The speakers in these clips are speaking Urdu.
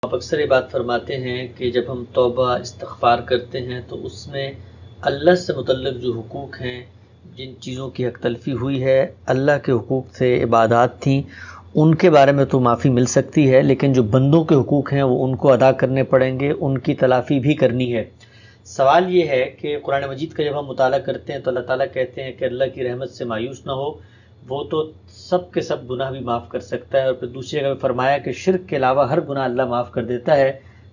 آپ اکثر یہ بات فرماتے ہیں کہ جب ہم توبہ استغفار کرتے ہیں تو اس میں اللہ سے متعلق جو حقوق ہیں، جن چیزوں کی حق تلفی ہوئی ہے، اللہ کے حقوق سے عبادات تھیں، ان کے بارے میں تو معافی مل سکتی ہے، لیکن جو بندوں کے حقوق ہیں وہ ان کو ادا کرنے پڑیں گے، ان کی تلافی بھی کرنی ہے۔ سوال یہ ہے کہ قرآن مجید کا جب ہم مطالعہ کرتے ہیں تو اللہ تعالیٰ کہتے ہیں کہ اللہ کی رحمت سے مایوس نہ ہو، وہ تو سب کے سب گناہ بھی معاف کر سکتا ہے، اور پھر دوسری جگہ فرمایا کہ شرک کے علاوہ ہر گناہ اللہ معاف کر دیتا ہے۔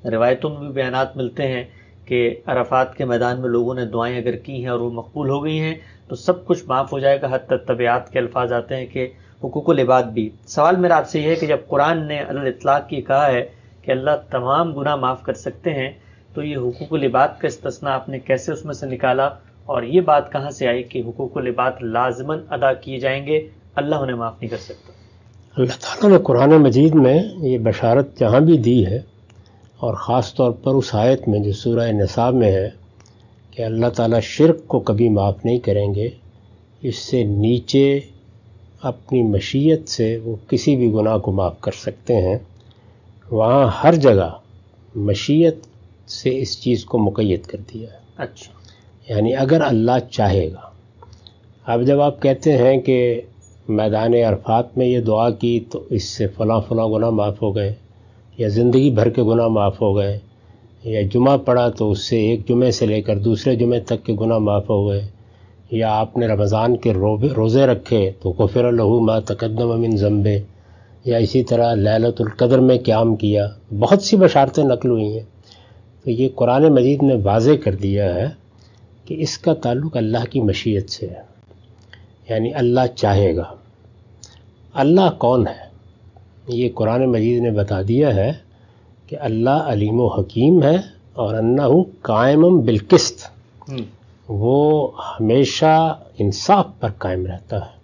روایتوں میں بھی بیانات ملتے ہیں کہ عرفات کے میدان میں لوگوں نے دعائیں اگر کی ہیں اور وہ مقبول ہو گئی ہیں تو سب کچھ معاف ہو جائے گا، حتی طبیعت کے الفاظ آتے ہیں کہ حقوق العباد بھی۔ سوال میرا آپ سے یہ ہے کہ جب قرآن نے علی الاطلاق یہ کہا ہے کہ اللہ تمام گناہ معاف کر سکتے ہیں، تو یہ حقوق العباد کا استثناء آپ نے کیسے اس میں سے نکالا، اور یہ بات کہاں سے آئی کہ حقوق العباد لازماً ادا کیے جائیں گے، اللہ انہیں معاف نہیں کر سکتا؟ اللہ تعالیٰ نے قرآن مجید میں یہ بشارت جہاں بھی دی ہے، اور خاص طور پر اس آیت میں جو سورہ نساء میں ہے کہ اللہ تعالیٰ شرک کو کبھی معاف نہیں کریں گے، اس سے نیچے اپنی مشیت سے وہ کسی بھی گناہ کو معاف کر سکتے ہیں، وہاں ہر جگہ مشیت سے اس چیز کو مقید کر دیا ہے۔ اچھا، یعنی اگر اللہ چاہے گا۔ اب جب آپ کہتے ہیں کہ میدان عرفات میں یہ دعا کی تو اس سے فلاں گناہ معاف ہو گئے، یا زندگی بھر کے گناہ معاف ہو گئے، یا جمعہ پڑھا تو اس سے ایک جمعے سے لے کر دوسرے جمعے تک کے گناہ معاف ہو گئے، یا آپ نے رمضان کے روزے رکھے تو غفر لہ ما تقدم من ذنبہ، یا اسی طرح لیلۃ القدر میں قیام کیا، بہت سی بشارتیں نقل ہوئی ہیں۔ تو یہ قرآن مجید نے واضح کر دیا ہے کہ اس کا تعلق اللہ کی مشیت سے ہے، یعنی اللہ چاہے گا۔ اللہ کون ہے؟ یہ قرآن مجید نے بتا دیا ہے کہ اللہ علیم و حکیم ہے، اور انہ قائم بالقسط، وہ ہمیشہ انصاف پر قائم رہتا ہے۔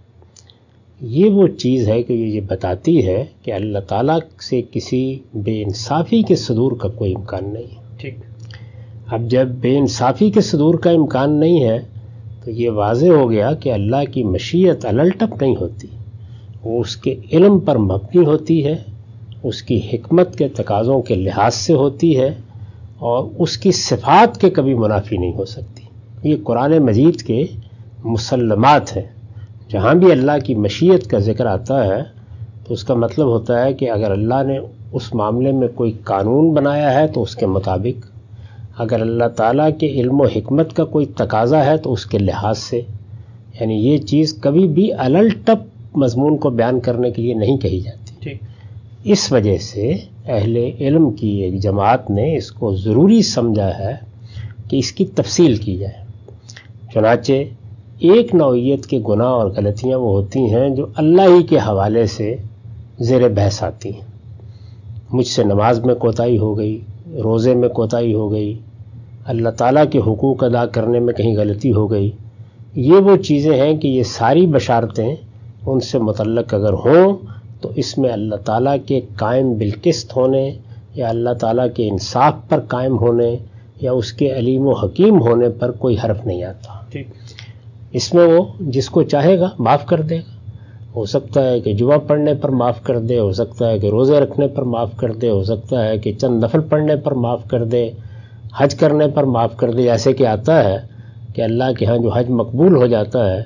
یہ وہ چیز ہے کہ یہ بتاتی ہے کہ اللہ تعالیٰ سے کسی بے انصافی کے صدور کا کوئی امکان نہیں ہے۔ ٹھیک۔ اب جب بے انصافی کے صدور کا امکان نہیں ہے تو یہ واضح ہو گیا کہ اللہ کی مشیت الٹپ نہیں ہوتی، وہ اس کے علم پر مبنی ہوتی ہے، اس کی حکمت کے تقاضوں کے لحاظ سے ہوتی ہے، اور اس کی صفات کے کبھی منافی نہیں ہو سکتی۔ یہ قرآن مجید کے مسلمات ہیں۔ جہاں بھی اللہ کی مشیت کا ذکر آتا ہے تو اس کا مطلب ہوتا ہے کہ اگر اللہ نے اس معاملے میں کوئی قانون بنایا ہے تو اس کے مطابق، اگر اللہ تعالیٰ کے علم و حکمت کا کوئی تقاضا ہے تو اس کے لحاظ سے، یعنی یہ چیز کبھی بھی الٹپ مضمون کو بیان کرنے کے لیے نہیں کہی جاتی۔ ٹھیک۔ اس وجہ سے اہل علم کی ایک جماعت نے اس کو ضروری سمجھا ہے کہ اس کی تفصیل کی جائے۔ چنانچہ ایک نوعیت کے گناہ اور غلطیاں وہ ہوتی ہیں جو اللہ ہی کے حوالے سے زیر بحث آتی ہیں۔ مجھ سے نماز میں کوتاہی ہو گئی، روزے میں کوتاہی ہو گئی، اللہ تعالیٰ کے حقوق ادا کرنے میں کہیں غلطی ہو گئی، یہ وہ چیزیں ہیں کہ یہ ساری بشارتیں ان سے متعلق اگر ہوں تو اس میں اللہ تعالیٰ کے قائم بالقسط ہونے، یا اللہ تعالیٰ کے انصاف پر قائم ہونے، یا اس کے علیم و حکیم ہونے پر کوئی حرف نہیں آتا۔ ٹھیک۔ اس میں وہ جس کو چاہے گا معاف کر دے گا۔ ہو سکتا ہے کہ جمعہ پڑھنے پر معاف کر دے، ہو سکتا ہے کہ روزے رکھنے پر معاف کر دے، ہو سکتا ہے کہ چند نفل پڑھنے پر معاف کر دے، حج کرنے پر معاف کر دے۔ ایسے کہ آتا ہے کہ اللہ کے ہاں جو حج مقبول ہو جاتا ہے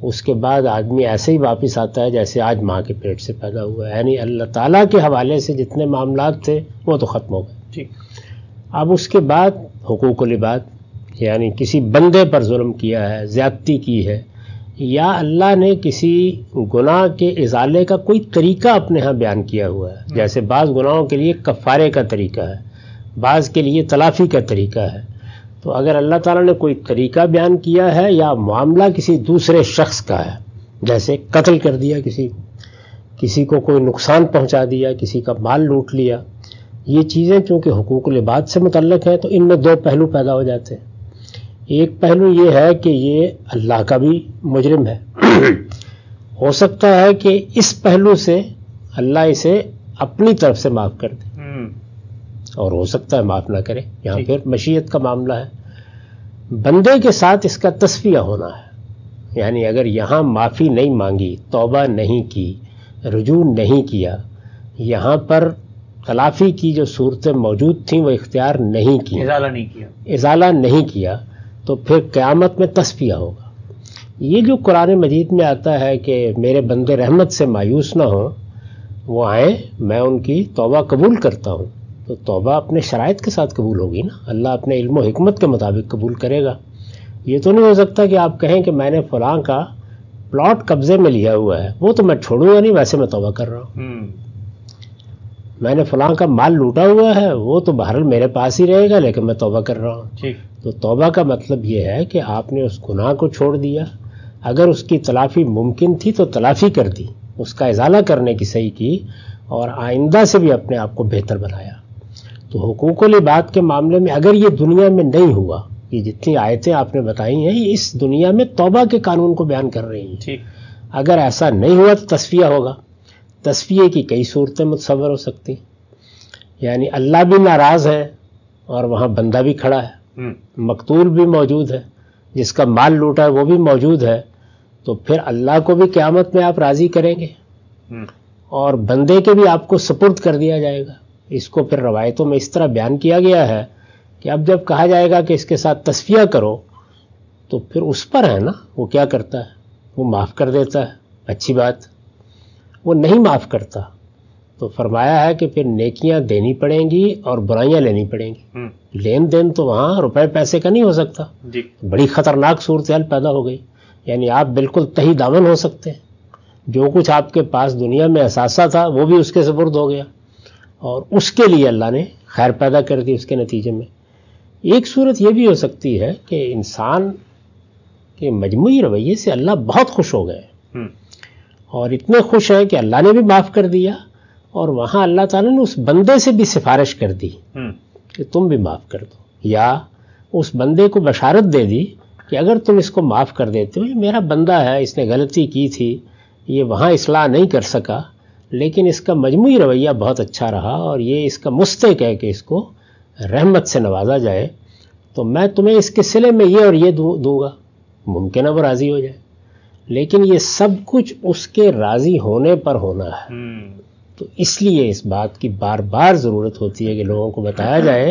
اس کے بعد آدمی ایسے ہی واپس آتا ہے جیسے آج ماں کے پیٹ سے پیدا ہوا ہے، یعنی اللہ تعالیٰ کے حوالے سے جتنے معاملات تھے وہ تو ختم ہو گئے۔ ٹھیک۔ اب اس کے بعد حقوق العباد، یعنی کسی بندے پر ظلم کیا ہے، زیادتی کی ہے، یا اللہ نے کسی گناہ کے ازالے کا کوئی طریقہ اپنے ہاں بیان کیا ہوا ہے، جیسے بعض گناہوں کے لیے کفارے کا طریقہ ہے، بعض کے لیے تلافی کا طریقہ ہے۔ تو اگر اللہ تعالیٰ نے کوئی طریقہ بیان کیا ہے یا معاملہ کسی دوسرے شخص کا ہے، جیسے قتل کر دیا کسی کو کوئی نقصان پہنچا دیا، کسی کا مال لوٹ لیا، یہ چیزیں چونکہ حقوق العباد سے متعلق ہیں تو ان میں دو پہلو پیدا ہو جاتے ہیں۔ ایک پہلو یہ ہے کہ یہ اللہ کا بھی مجرم ہے، ہو سکتا ہے کہ اس پہلو سے اللہ اسے اپنی طرف سے معاف کر دے، اور ہو سکتا ہے معاف نہ کرے، یہاں پھر مشیت کا معاملہ ہے۔ بندے کے ساتھ اس کا تصفیہ ہونا ہے، یعنی اگر یہاں معافی نہیں مانگی، توبہ نہیں کی، رجوع نہیں کیا، یہاں پر تلافی کی جو صورتیں موجود تھیں وہ اختیار نہیں کی، ازالہ نہیں کیا، تو پھر قیامت میں تصفیہ ہوگا۔ یہ جو قرآن مجید میں آتا ہے کہ میرے بندے رحمت سے مایوس نہ ہوں، وہ آئیں میں ان کی توبہ قبول کرتا ہوں، تو توبہ اپنے شرائط کے ساتھ قبول ہوگی نا، اللہ اپنے علم و حکمت کے مطابق قبول کرے گا۔ یہ تو نہیں ہو سکتا کہ آپ کہیں کہ میں نے فلاں کا پلاٹ قبضے میں لیا ہوا ہے، وہ تو میں چھوڑوں گا نہیں، ویسے میں توبہ کر رہا ہوں۔ میں نے فلاں کا مال لوٹا ہوا ہے، وہ تو بہرحال میرے پاس ہی رہے گا، لیکن میں توبہ کر رہا ہوں۔ تو توبہ کا مطلب یہ ہے کہ آپ نے اس گناہ کو چھوڑ دیا، اگر اس کی تلافی ممکن تھی تو تلافی کر دی، اس کا ازالہ کرنے کی صحیح کی، اور آئندہ سے بھی اپنے آپ کو بہتر بنایا۔ تو حقوق العباد کے معاملے میں اگر یہ دنیا میں نہیں ہوا، یہ جتنی آیتیں آپ نے بتائی ہیں یہ اس دنیا میں توبہ کے قانون کو بیان کر رہی ہیں، اگر ایسا نہیں ہوا تو تصفیہ ہوگا۔ تصفیے کی کئی صورتیں متصور ہو سکتی، یعنی اللہ بھی ناراض ہے اور وہاں بندہ بھی کھڑا ہے، مقتول بھی موجود ہے، جس کا مال لوٹا ہے وہ بھی موجود ہے، تو پھر اللہ کو بھی قیامت میں آپ راضی کریں گے اور بندے کے بھی آپ کو سپرد کر دیا جائے گا۔ اس کو پھر روایتوں میں اس طرح بیان کیا گیا ہے کہ اب جب کہا جائے گا کہ اس کے ساتھ تصفیہ کرو، تو پھر اس پر ہے نا، وہ کیا کرتا ہے، وہ معاف کر دیتا ہے، اچھی بات۔ وہ نہیں معاف کرتا تو فرمایا ہے کہ پھر نیکیاں دینی پڑیں گی اور برائیاں لینی پڑیں گی۔ لین دین تو وہاں روپے پیسے کا نہیں ہو سکتا، بڑی خطرناک صورتحال پیدا ہو گئی، یعنی آپ بالکل تہی دامن ہو سکتے ہیں، جو کچھ آپ کے پاس دنیا میں اثاثہ تھا وہ بھی اس کے سپرد ہو گیا، اور اس کے لیے اللہ نے خیر پیدا کر دی اس کے نتیجے میں۔ ایک صورت یہ بھی ہو سکتی ہے کہ انسان کے مجموعی رویے سے اللہ بہت خوش ہو گئے اور اتنے خوش ہیں کہ اللہ نے بھی معاف کر دیا، اور وہاں اللہ تعالیٰ نے اس بندے سے بھی سفارش کر دی کہ تم بھی معاف کر دو، یا اس بندے کو بشارت دے دی کہ اگر تم اس کو معاف کر دیتے ہو، یہ میرا بندہ ہے، اس نے غلطی کی تھی، یہ وہاں اصلاح نہیں کر سکا، لیکن اس کا مجموعی رویہ بہت اچھا رہا اور یہ اس کا مستحق ہے کہ اس کو رحمت سے نوازا جائے، تو میں تمہیں اس کے صلے میں یہ اور یہ دوں گا، ممکن ہے وہ راضی ہو جائے، لیکن یہ سب کچھ اس کے راضی ہونے پر ہونا ہے۔ تو اس لیے اس بات کی بار بار ضرورت ہوتی ہے کہ لوگوں کو بتایا جائے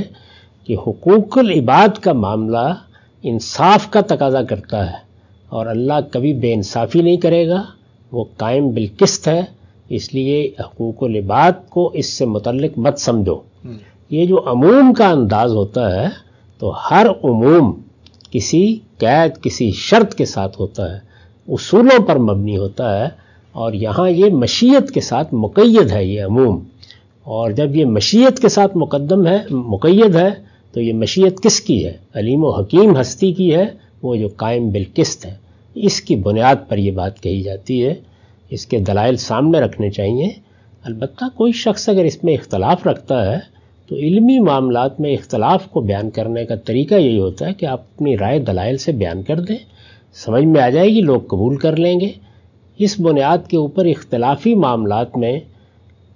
کہ حقوق العباد کا معاملہ انصاف کا تقاضا کرتا ہے، اور اللہ کبھی بے انصافی نہیں کرے گا، وہ قائم بالقسط ہے، اس لیے حقوق العباد کو اس سے متعلق مت سمجھو۔ یہ جو عموم کا انداز ہوتا ہے تو ہر عموم کسی قید، کسی شرط کے ساتھ ہوتا ہے، اصولوں پر مبنی ہوتا ہے، اور یہاں یہ مشیت کے ساتھ مقید ہے یہ عموم، اور جب یہ مشیت کے ساتھ مقید ہے تو یہ مشیت کس کی ہے؟ علیم و حکیم ہستی کی ہے، وہ جو قائم بالقسط ہے۔ اس کی بنیاد پر یہ بات کہی جاتی ہے، اس کے دلائل سامنے رکھنے چاہیے۔ البتہ کوئی شخص اگر اس میں اختلاف رکھتا ہے تو علمی معاملات میں اختلاف کو بیان کرنے کا طریقہ یہی ہوتا ہے کہ آپ اپنی رائے دلائل سے بیان کر دیں، سمجھ میں آ جائے گی، لوگ قبول کر لیں گے۔ اس بنیاد کے اوپر اختلافی معاملات میں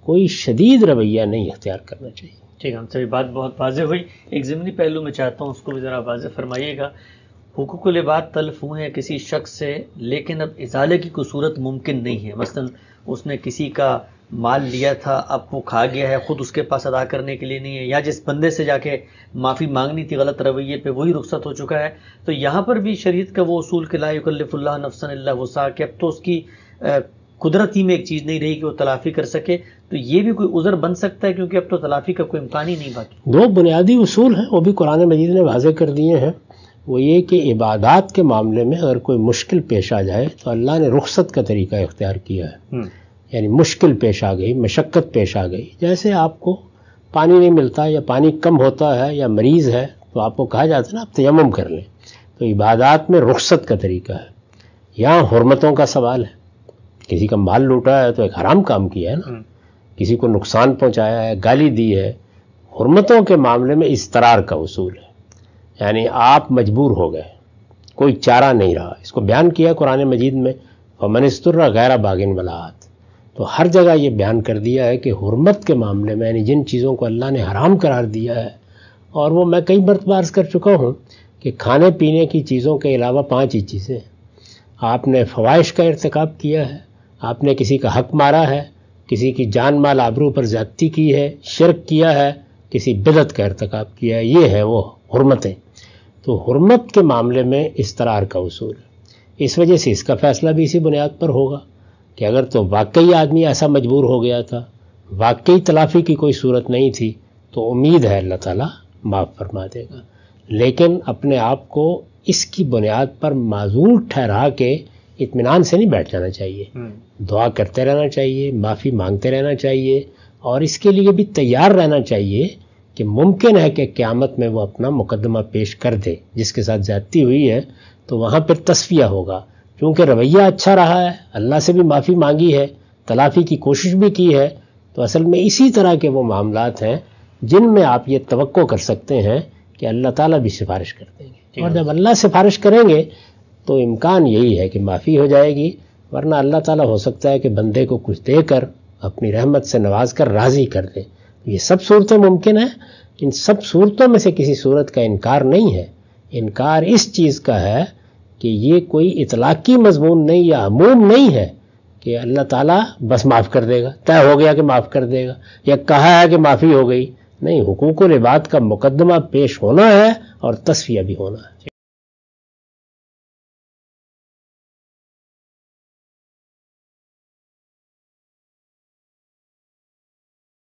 کوئی شدید رویہ نہیں اختیار کرنا چاہیے۔ ٹھیک ہے، ہم سے بات بہت واضح ہوئی۔ ایک ضمنی پہلو میں چاہتا ہوں اس کو بھی ذرا واضح فرمائیے گا۔ حقوق العباد تلف ہوئے ہیں کسی شخص سے، لیکن اب ازالے کی کوئی صورت ممکن نہیں ہے، مثلا اس نے کسی کا مال لیا تھا، اب وہ کھا گیا ہے، خود اس کے پاس ادا کرنے کے لیے نہیں ہے، یا جس بندے سے جا کے معافی مانگنی تھی غلط رویے پہ وہی رخصت ہو چکا ہے، تو یہاں پر بھی شریعت کا وہ اصول کہ لا یکلف اللہ نفسا الا وسعہا، کہ اب تو اس کی قدرت ہی میں ایک چیز نہیں رہی کہ وہ تلافی کر سکے، تو یہ بھی کوئی عذر بن سکتا ہے کیونکہ اب تو تلافی کا کوئی امکان ہی نہیں باقی۔ دو بنیادی اصول ہیں، وہ بھی قرآن مجید نے واضح کر دیے ہیں، وہ یہ کہ عبادات کے معاملے میں اگر کوئی مشکل پیش آ جائے تو اللہ نے رخصت کا طریقہ اختیار کیا ہے، یعنی مشکل پیش آ گئی، مشقت پیش آ گئی، جیسے آپ کو پانی نہیں ملتا یا پانی کم ہوتا ہے یا مریض ہے تو آپ کو کہا جاتا ہے نا آپ تیمم کر لیں، تو عبادات میں رخصت کا طریقہ ہے۔ یہاں حرمتوں کا سوال ہے، کسی کا مال لوٹا ہے تو ایک حرام کام کیا ہے نا، کسی کو نقصان پہنچایا ہے، گالی دی ہے۔ حرمتوں کے معاملے میں اضطرار کا اصول ہے، یعنی آپ مجبور ہو گئے، کوئی چارہ نہیں رہا، اس کو بیان کیا قرآن مجید میں فمن اضطر غیر باغ ولا عاد، تو ہر جگہ یہ بیان کر دیا ہے کہ حرمت کے معاملے میں یعنی جن چیزوں کو اللہ نے حرام قرار دیا ہے، اور وہ میں کئی مرتبہ عرض کر چکا ہوں کہ کھانے پینے کی چیزوں کے علاوہ 5 ہی چیزیں، آپ نے فواحش کا ارتکاب کیا ہے، آپ نے کسی کا حق مارا ہے، کسی کی جان مال آبرو پر زیادتی کی ہے، شرک کیا ہے، کسی بدعت کا ارتکاب کیا ہے، یہ ہے وہ حرمتیں۔ تو حرمت کے معاملے میں استرار کا اصول ہے، اس وجہ سے اس کا فیصلہ بھی اسی بنیاد پر ہوگا کہ اگر تو واقعی آدمی ایسا مجبور ہو گیا تھا، واقعی تلافی کی کوئی صورت نہیں تھی، تو امید ہے اللہ تعالیٰ معاف فرما دے گا۔ لیکن اپنے آپ کو اس کی بنیاد پر معذور ٹھہرا کے اطمینان سے نہیں بیٹھ جانا چاہیے، دعا کرتے رہنا چاہیے، معافی مانگتے رہنا چاہیے، اور اس کے لیے بھی تیار رہنا چاہیے کہ ممکن ہے کہ قیامت میں وہ اپنا مقدمہ پیش کر دے، جس کے ساتھ زیادتی ہوئی ہے تو وہاں پھر تصفیہ ہوگا، کیونکہ رویہ اچھا رہا ہے، اللہ سے بھی معافی مانگی ہے، تلافی کی کوشش بھی کی ہے۔ تو اصل میں اسی طرح کے وہ معاملات ہیں جن میں آپ یہ توقع کر سکتے ہیں کہ اللہ تعالیٰ بھی سفارش کر دیں گے، اور جب اللہ سفارش کریں گے تو امکان یہی ہے کہ معافی ہو جائے گی، ورنہ اللہ تعالیٰ ہو سکتا ہے کہ بندے کو کچھ دے کر اپنی رحمت سے نواز کر راضی کر دے۔ یہ سب صورتیں ممکن ہیں، ان سب صورتوں میں سے کسی صورت کا انکار نہیں ہے۔ انکار اس چیز کا ہے کہ یہ کوئی اطلاقی مضمون نہیں یا عموم نہیں ہے کہ اللہ تعالیٰ بس معاف کر دے گا، طے ہو گیا کہ معاف کر دے گا، یا کہا ہے کہ معافی ہو گئی۔ نہیں، حقوق العباد کا مقدمہ پیش ہونا ہے اور تصفیہ بھی ہونا ہے۔